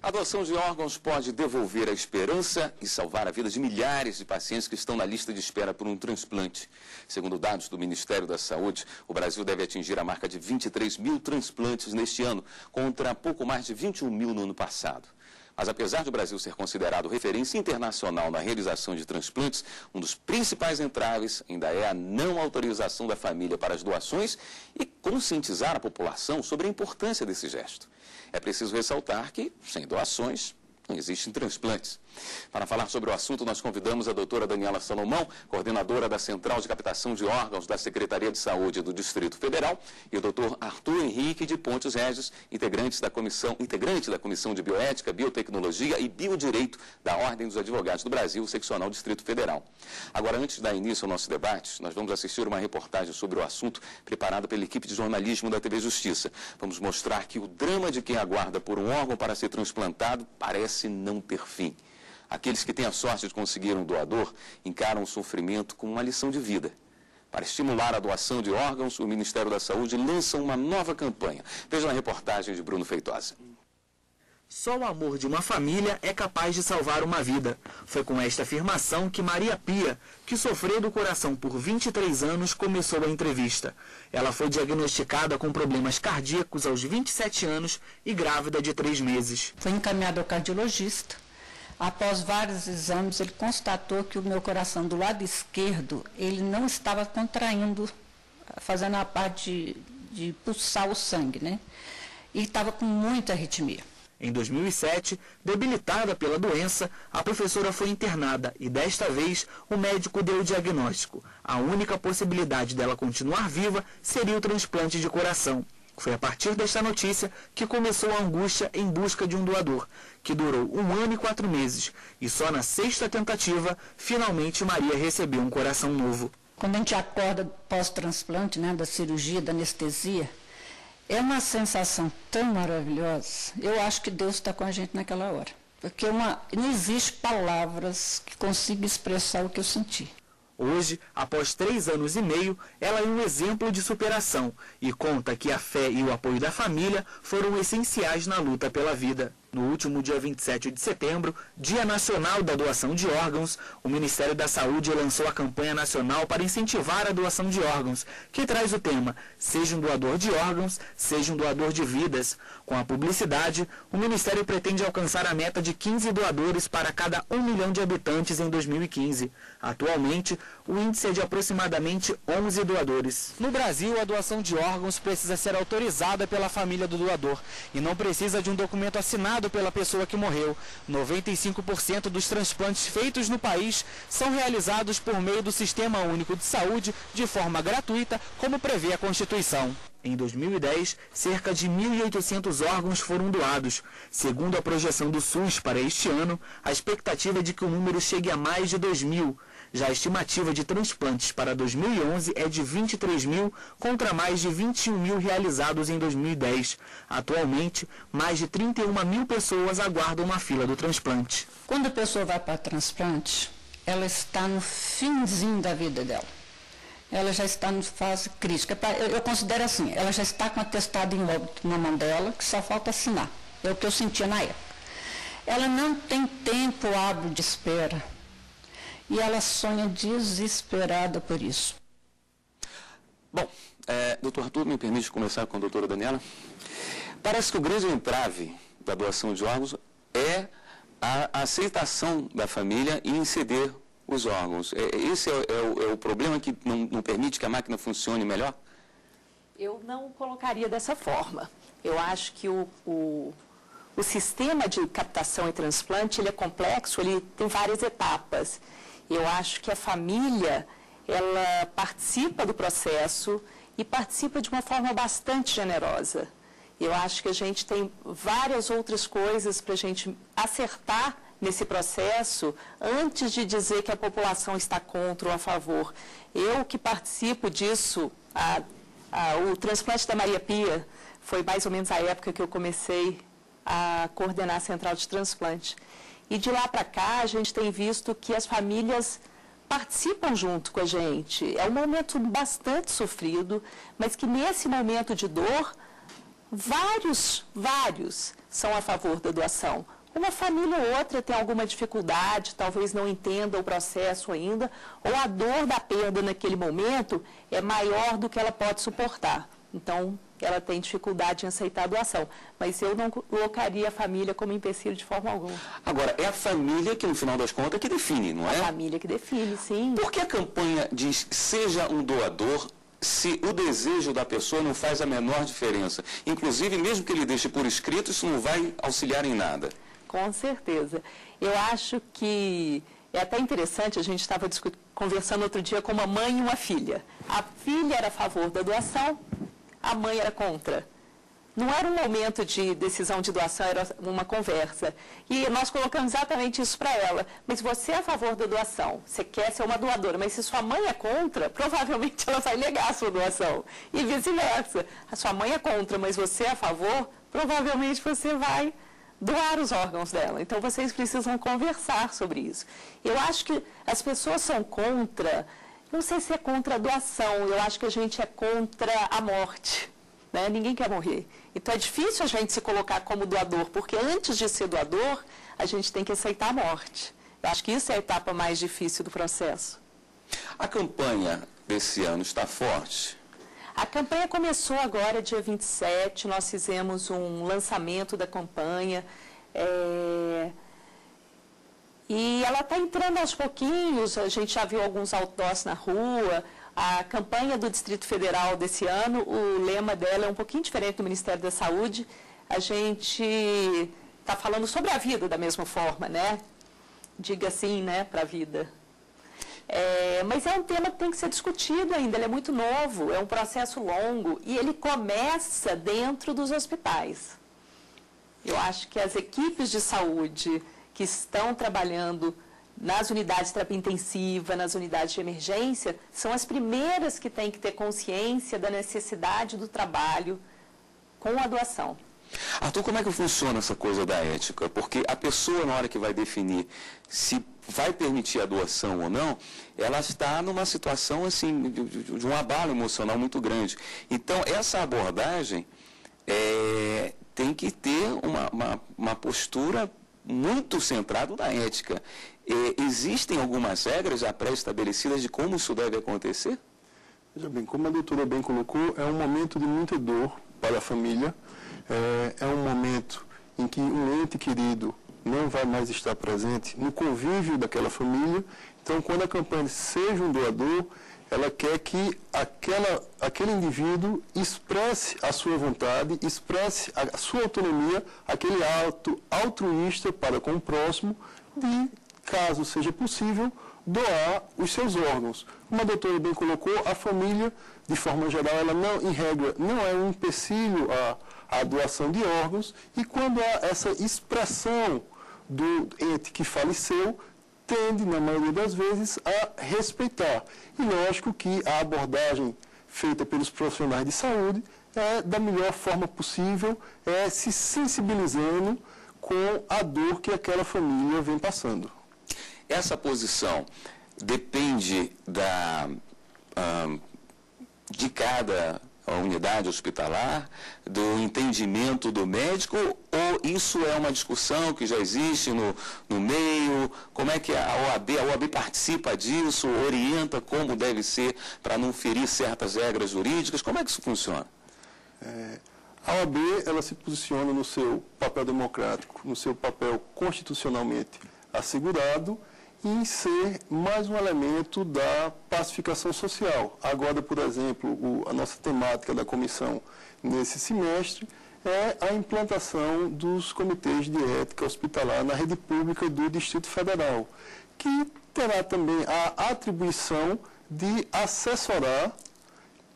A doação de órgãos pode devolver a esperança e salvar a vida de milhares de pacientes que estão na lista de espera por um transplante. Segundo dados do Ministério da Saúde, o Brasil deve atingir a marca de 23 mil transplantes neste ano, contra pouco mais de 21 mil no ano passado. Mas apesar do Brasil ser considerado referência internacional na realização de transplantes, um dos principais entraves ainda é a não autorização da família para as doações e conscientizar a população sobre a importância desse gesto. É preciso ressaltar que, sem doações, não existem transplantes. Para falar sobre o assunto, nós convidamos a doutora Daniela Salomão, coordenadora da Central de Captação de Órgãos da Secretaria de Saúde do Distrito Federal, e o doutor Arthur Henrique de Pontes Regis, integrante da Comissão de Bioética, Biotecnologia e Biodireito da Ordem dos Advogados do Brasil, seccional Distrito Federal. Agora, antes de dar início ao nosso debate, nós vamos assistir uma reportagem sobre o assunto preparada pela equipe de jornalismo da TV Justiça. Vamos mostrar que o drama de quem aguarda por um órgão para ser transplantado parece não ter fim. Aqueles que têm a sorte de conseguir um doador encaram o sofrimento como uma lição de vida. Para estimular a doação de órgãos, o Ministério da Saúde lança uma nova campanha. Veja na reportagem de Bruno Feitosa. Só o amor de uma família é capaz de salvar uma vida. Foi com esta afirmação que Maria Pia, que sofreu do coração por 23 anos, começou a entrevista. Ela foi diagnosticada com problemas cardíacos aos 27 anos e grávida de 3 meses. Foi encaminhada ao cardiologista. Após vários exames, ele constatou que o meu coração do lado esquerdo, ele não estava contraindo, fazendo a parte de pulsar o sangue, né? E estava com muita arritmia. Em 2007, debilitada pela doença, a professora foi internada e, desta vez, o médico deu o diagnóstico. A única possibilidade dela continuar viva seria o transplante de coração. Foi a partir desta notícia que começou a angústia em busca de um doador, que durou 1 ano e 4 meses. E só na 6ª tentativa, finalmente Maria recebeu um coração novo. Quando a gente acorda pós-transplante, né, da cirurgia, da anestesia, é uma sensação tão maravilhosa. Eu acho que Deus está com a gente naquela hora. Porque não existe palavras que consigam expressar o que eu senti. Hoje, após 3 anos e meio, ela é um exemplo de superação e conta que a fé e o apoio da família foram essenciais na luta pela vida. No último dia 27 de setembro, Dia Nacional da Doação de Órgãos, o Ministério da Saúde lançou a campanha nacional para incentivar a doação de órgãos, que traz o tema Seja um doador de órgãos, seja um doador de vidas. Com a publicidade, o Ministério pretende alcançar a meta de 15 doadores para cada 1 milhão de habitantes em 2015. Atualmente, o índice é de aproximadamente 11 doadores. No Brasil, a doação de órgãos precisa ser autorizada pela família do doador e não precisa de um documento assinado pela pessoa que morreu. 95% dos transplantes feitos no país são realizados por meio do Sistema Único de Saúde de forma gratuita, como prevê a Constituição. Em 2010, cerca de 1.800 órgãos foram doados. Segundo a projeção do SUS para este ano, a expectativa é de que o número chegue a mais de 2.000. Já a estimativa de transplantes para 2011 é de 23 mil, contra mais de 21 mil realizados em 2010. Atualmente, mais de 31 mil pessoas aguardam uma fila do transplante. Quando a pessoa vai para transplante, ela está no finzinho da vida dela. Ela já está em fase crítica. Eu considero assim, ela já está com atestado em óbito na mão dela, que só falta assinar. É o que eu sentia na época. Ela não tem tempo hábil de espera. E ela sonha desesperada por isso. Bom, doutor Arthur, me permite começar com a doutora Daniela? Parece que o grande entrave da doação de órgãos é a aceitação da família em ceder os órgãos. Esse é o problema que não permite que a máquina funcione melhor? Eu não colocaria dessa forma. Eu acho que o sistema de captação e transplante ele é complexo, ele tem várias etapas. Eu acho que a família, ela participa do processo e participa de uma forma bastante generosa. Eu acho que a gente tem várias outras coisas para a gente acertar nesse processo antes de dizer que a população está contra ou a favor. Eu que participo disso, o transplante da Maria Pia foi mais ou menos a época que eu comecei a coordenar a central de transplante. E de lá para cá, a gente tem visto que as famílias participam junto com a gente. É um momento bastante sofrido, mas que nesse momento de dor, vários são a favor da doação. uma família ou outra tem alguma dificuldade, talvez não entenda o processo ainda, ou a dor da perda naquele momento é maior do que ela pode suportar. Então, ela tem dificuldade em aceitar a doação. Mas eu não colocaria a família como empecilho de forma alguma. Agora, é a família que, no final das contas, que define, não é? A família que define, sim. Por que a campanha diz seja um doador se o desejo da pessoa não faz a menor diferença? Inclusive, mesmo que ele deixe por escrito, isso não vai auxiliar em nada. Com certeza. Eu acho que é até interessante, a gente estava conversando outro dia com uma mãe e uma filha. A filha era a favor da doação, a mãe era contra. Não era um momento de decisão de doação, era uma conversa. E nós colocamos exatamente isso para ela. Mas você é a favor da doação, você quer ser uma doadora, mas se sua mãe é contra, provavelmente ela vai negar a sua doação. E vice-versa. A sua mãe é contra, mas você é a favor, provavelmente você vai doar os órgãos dela. Então, vocês precisam conversar sobre isso. Eu acho que as pessoas são contra, não sei se é contra a doação, eu acho que a gente é contra a morte. Né? Ninguém quer morrer. Então, é difícil a gente se colocar como doador, porque antes de ser doador, a gente tem que aceitar a morte. Eu acho que isso é a etapa mais difícil do processo. A campanha desse ano está forte? A campanha começou agora, dia 27, nós fizemos um lançamento da campanha, e ela está entrando aos pouquinhos, a gente já viu alguns outdoors na rua. A campanha do Distrito Federal desse ano, o lema dela é um pouquinho diferente do Ministério da Saúde. A gente está falando sobre a vida da mesma forma, né? Diga sim, né, para a vida. Mas é um tema que tem que ser discutido ainda, ele é muito novo, é um processo longo e ele começa dentro dos hospitais. Eu acho que as equipes de saúde que estão trabalhando nas unidades de terapia intensiva, nas unidades de emergência, são as primeiras que têm que ter consciência da necessidade do trabalho com a doação. Arthur, como é que funciona essa coisa da ética? Porque a pessoa, na hora que vai definir se vai permitir a doação ou não, ela está numa situação assim, de um abalo emocional muito grande. Então, essa abordagem tem que ter uma postura muito centrada na ética. Existem algumas regras já pré-estabelecidas de como isso deve acontecer? Veja bem, como a doutora bem colocou, é um momento de muita dor para a família. É um momento em que um ente querido não vai mais estar presente no convívio daquela família. Então, quando a campanha Seja um Doador, ela quer que aquele indivíduo expresse a sua vontade, expresse a sua autonomia, aquele ato altruísta para com o próximo, de, caso seja possível, doar os seus órgãos. Como a doutora bem colocou, a família, de forma geral, ela não, em regra, não é um empecilho a doação de órgãos, e quando há essa expressão do ente que faleceu, tende, na maioria das vezes, a respeitar. E lógico que a abordagem feita pelos profissionais de saúde é da melhor forma possível, se sensibilizando com a dor que aquela família vem passando. Essa posição depende de cada unidade hospitalar, do entendimento do médico, ou isso é uma discussão que já existe no meio? Como é que a OAB participa disso, orienta como deve ser para não ferir certas regras jurídicas? Como é que isso funciona? A OAB, ela se posiciona no seu papel democrático, no seu papel constitucionalmente assegurado, em ser mais um elemento da pacificação social. Agora, por exemplo, a nossa temática da comissão nesse semestre é a implantação dos comitês de ética hospitalar na rede pública do Distrito Federal, que terá também a atribuição de assessorar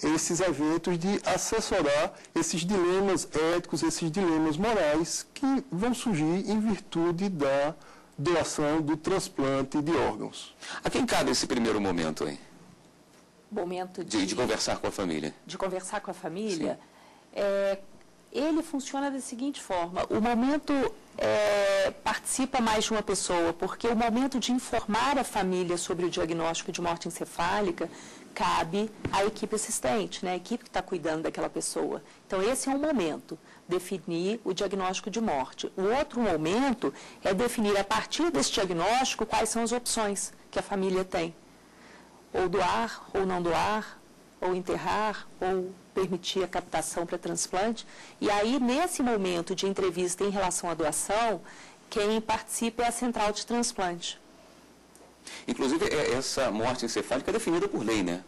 esses eventos, de assessorar esses dilemas éticos, esses dilemas morais que vão surgir em virtude da doação, do transplante de órgãos. A quem cabe esse primeiro momento aí? Momento de conversar com a família. De conversar com a família. Ele funciona da seguinte forma: o momento participa mais de uma pessoa, porque o momento de informar a família sobre o diagnóstico de morte encefálica cabe à equipe assistente, né? A equipe que está cuidando daquela pessoa. Então, esse é um momento. definir o diagnóstico de morte. O outro momento é definir, a partir desse diagnóstico, quais são as opções que a família tem. Ou doar, ou não doar, ou enterrar, ou permitir a captação para transplante. E aí, nesse momento de entrevista em relação à doação, quem participa é a central de transplante. Inclusive, essa morte encefálica é definida por lei, né?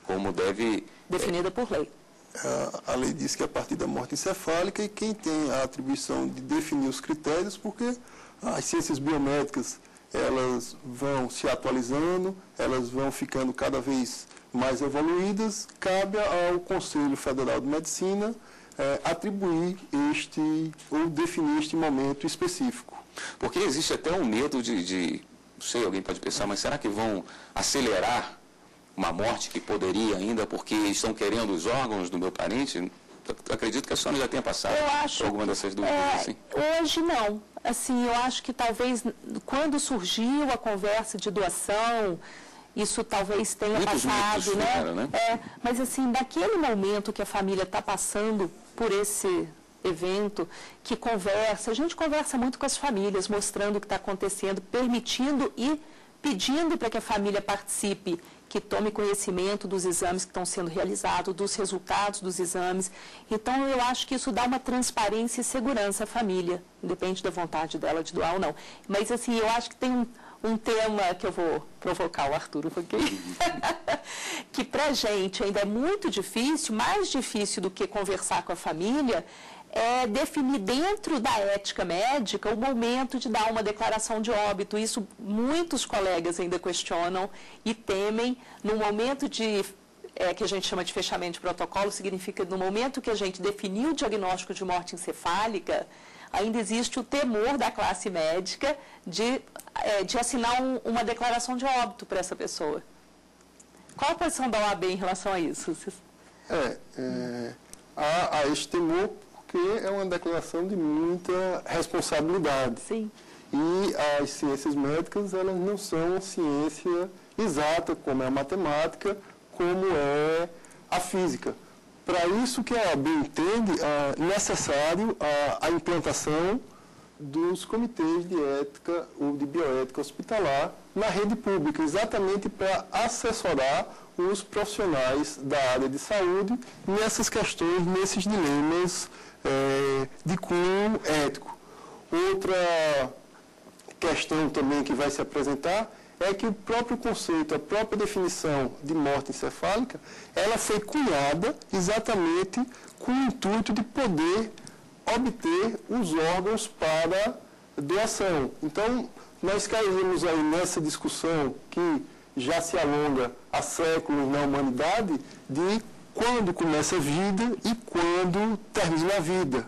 Como deve... Definida por lei. A lei diz que é a partir da morte encefálica, e quem tem a atribuição de definir os critérios, porque as ciências biomédicas, elas vão se atualizando, elas vão ficando cada vez mais evoluídas, cabe ao Conselho Federal de Medicina atribuir ou definir este momento específico. Porque existe até um medo não sei, alguém pode pensar, mas será que vão acelerar uma morte que poderia ainda, porque estão querendo os órgãos do meu parente? Acredito que a senhora já tenha passado por alguma dessas dúvidas. Assim. Hoje não. Assim, eu acho que talvez quando surgiu a conversa de doação, isso talvez tenha passado, né? Mas assim, naquele momento que a família está passando por esse evento, que conversa, a gente conversa muito com as famílias, mostrando o que está acontecendo, permitindo e pedindo para que a família participe, que tome conhecimento dos exames que estão sendo realizados, dos resultados dos exames. Então, eu acho que isso dá uma transparência e segurança à família, independente da vontade dela de doar ou não. Mas, assim, eu acho que tem um tema que eu vou provocar o Arthur um pouquinho, que para a gente ainda é muito difícil, mais difícil do que conversar com a família, é definir dentro da ética médica o momento de dar uma declaração de óbito. Isso muitos colegas ainda questionam e temem. No momento que a gente chama de fechamento de protocolo, significa no momento que a gente definiu o diagnóstico de morte encefálica, ainda existe o temor da classe médica de assinar uma declaração de óbito para essa pessoa. Qual a posição da OAB em relação a isso? Há este temor, porque é uma declaração de muita responsabilidade. Sim. E as ciências médicas, elas não são ciência exata, como é a matemática, como é a física. Para isso que a OAB entende necessário a implantação dos comitês de ética ou de bioética hospitalar na rede pública, exatamente para assessorar os profissionais da área de saúde nessas questões, nesses dilemas de cunho ético. Outra questão também que vai se apresentar é que o próprio conceito, a própria definição de morte encefálica, ela foi cunhada exatamente com o intuito de poder obter os órgãos para doação. Então, nós caímos aí nessa discussão que já se alonga há séculos na humanidade, de quando começa a vida e quando termina a vida.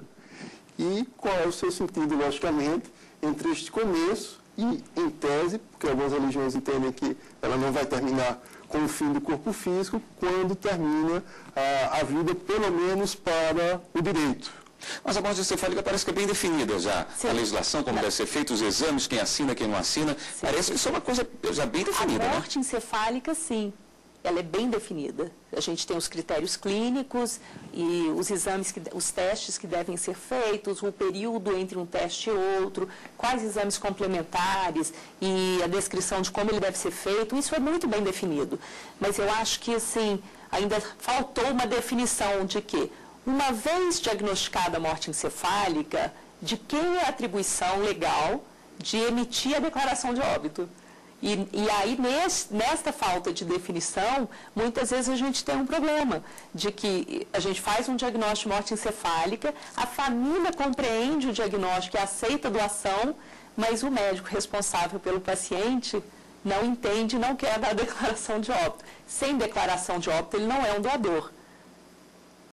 E qual é o seu sentido, logicamente, entre este começo e, em tese, porque algumas religiões entendem que ela não vai terminar com o fim do corpo físico, quando termina a vida, pelo menos para o direito. Mas a morte encefálica parece que é bem definida já. Sim. A legislação, como deve ser feita, os exames, quem assina, quem não assina. Sim. Parece que isso é uma coisa já bem definida. A morte encefálica, sim. Ela é bem definida. A gente tem os critérios clínicos e os exames, os testes que devem ser feitos, o período entre um teste e outro, quais exames complementares e a descrição de como ele deve ser feito. Isso é muito bem definido. Mas eu acho que, assim, ainda faltou uma definição de que, uma vez diagnosticada a morte encefálica, de quem é a atribuição legal de emitir a declaração de óbito. E aí, nesta falta de definição, muitas vezes a gente tem um problema de que a gente faz um diagnóstico de morte encefálica, a família compreende o diagnóstico e aceita a doação, mas o médico responsável pelo paciente não entende, não quer dar a declaração de óbito. Sem declaração de óbito, ele não é um doador.